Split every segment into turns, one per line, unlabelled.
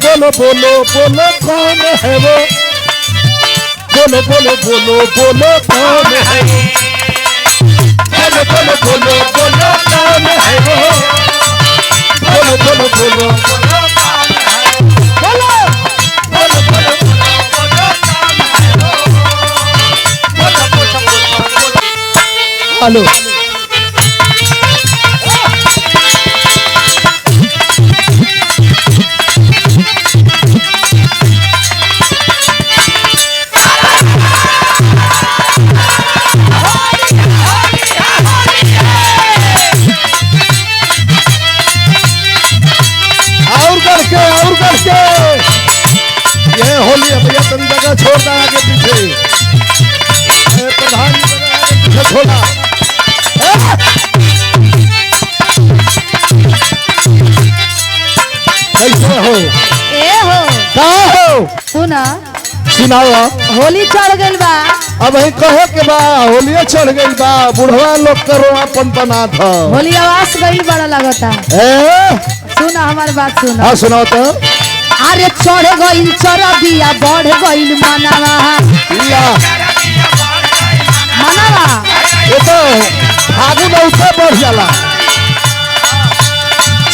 बोलो बोलो बोलो कौन है वो बोलो बोलो बोलो बोलो कौन है बोलो बोलो बोलो बोलो कौन है वो बोलो बोलो बोलो बोलो बोलो बोलो हेलो ये होली है भैया तुम जगह छोड़ना आगे पीछे प्रधान पीछे छोड़ा कैसे हो कहा हो
सुना
सुनाओ
होली चढ़ गई बा
अब ही कहे के बा होलिया चढ़ गई बा बुढ़वा लोग करो अपन बना था
होली आवाज गई बड़ा लगता सुना हमारी बात सुना
हाँ सुनाओ तो
अरे चढ़ गई चरबिया बढ़ गई मनावा मनावा
ये तो आगे में उठे बढ़ जाला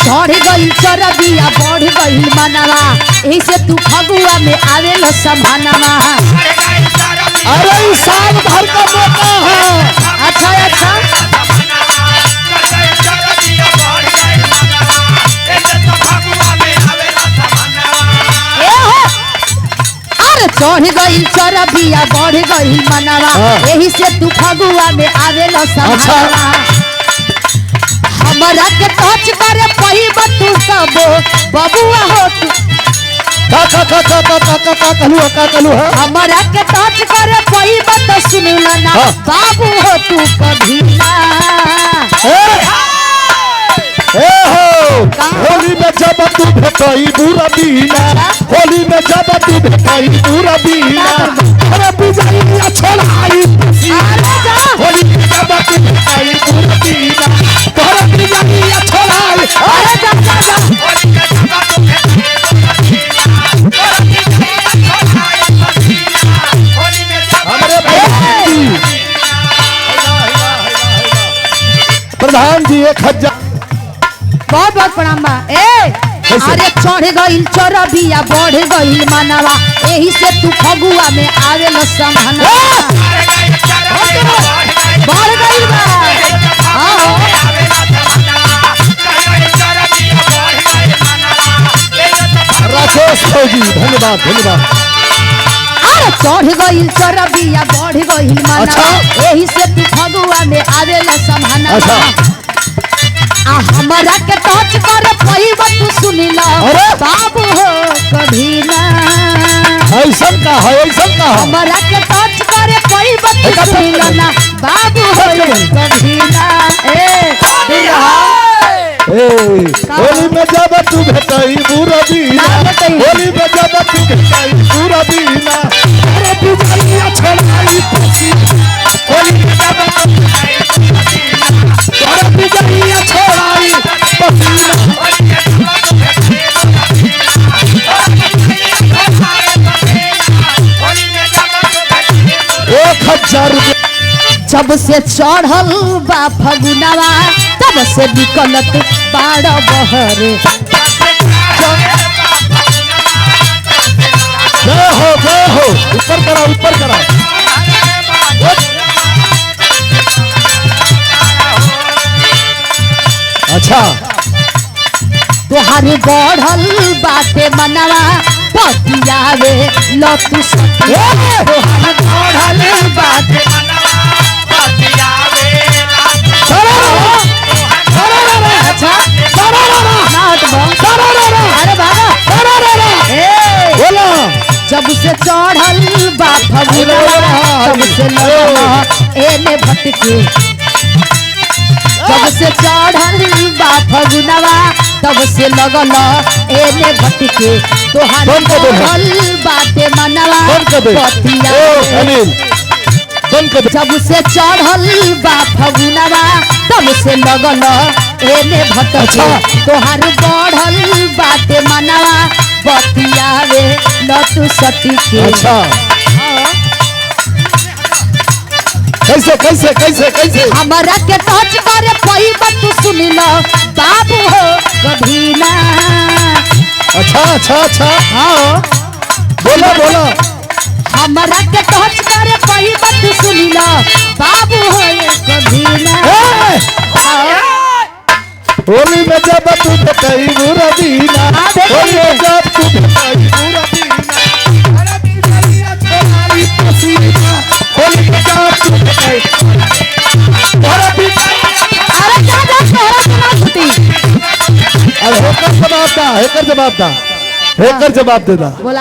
चढ़ गई चरबिया बढ़ गई मनावा यही से तू फगुआ में आवे लो समानवा
अरे साल भर का मौका है
अच्छा अच्छा चढ़ गई चरबिया बढ़ गई मनावा यही से तू फगुआ में आवे लो समानवा हमरा के टच करे पही बतू कबो बबुआ हो तू
का कहलू है
हमरा के टच करे पही बत सुन ना बाबू हो तू कभी ना
होली में जब तू भेटई बुरा बीना होली में जब तू भेटई बुरा बीना अरे बिजलिया छोड़ाई होली में जब तू भेटई बुरा बीना तोरा बिजलिया छोड़ाई
अरे जा
प्रधान जी 1000
बहुत बहुत प्रणाम बा अरे चढ़ गई चरबिया बढ़ गई मनावा यही से तू फगुआ में आवे लो समानवा बढ़ गई बा
राकेश फौजी धन्यवाद धन्यवाद
अरे चढ़ गई चरबिया बढ़ गई मनावा यही से तू फगुआ में आवे लो समानवा आ हमरा के टच करे पही तू सुनी ला बाबू हो कभी ना
ऐसन का
हमरा के टच करे पही तू सुनी ला ना बाबू हो कभी ना
होली में जब तू भेटई बुरा बीना होली में जब तू भेटई बुरा बीना अरे बिजलिया छोड़ाई होली में जब तू भेटई अरे बिजलिया छोड़ाई पसीना 1000 रुपया
जब से चढ़ल बा फगुनवा तब से निकलत बाड़ बहरे
जय हो ऊपर करा अच्छा
तोहार बढ़ल बाटे मनवा पतियावे लतू सतिया तोहार बढ़ल बाटे जब से चढ़ल बा फगुनवा तब से एने भटके जब से चढ़ल बा फगुनवा तब से लगल एने भटके तोहार बढ़ल बाटे मनवा पतिया जब से चढ़ल बा फगुनवा तब से लगल एने भटके तोहार बढ़ल बाटे मनवा बतियावे न तू सटी के
अच्छा कैसे कैसे कैसे कैसे
हमारा के टच करे पैबा तू सुन लो बाबू हो कभी ना
अच्छा अच्छा अच्छा
हाँ
बोलो बोलो
हमारा के टच करे पैबा तू सुन लो बाबू हो कभी ना
होली में जब तू भेटई बुरा दीना होली में जब तू भेटई बुरा दीना अरे दीना छोड़ी पसीना होली में जब तू भेटई बुरा दीना
अरे जा जा तोरा सुना छुट्टी
अरे हेकर जवाब दा हेकर जवाब दा हेकर जवाब दे दा
बोला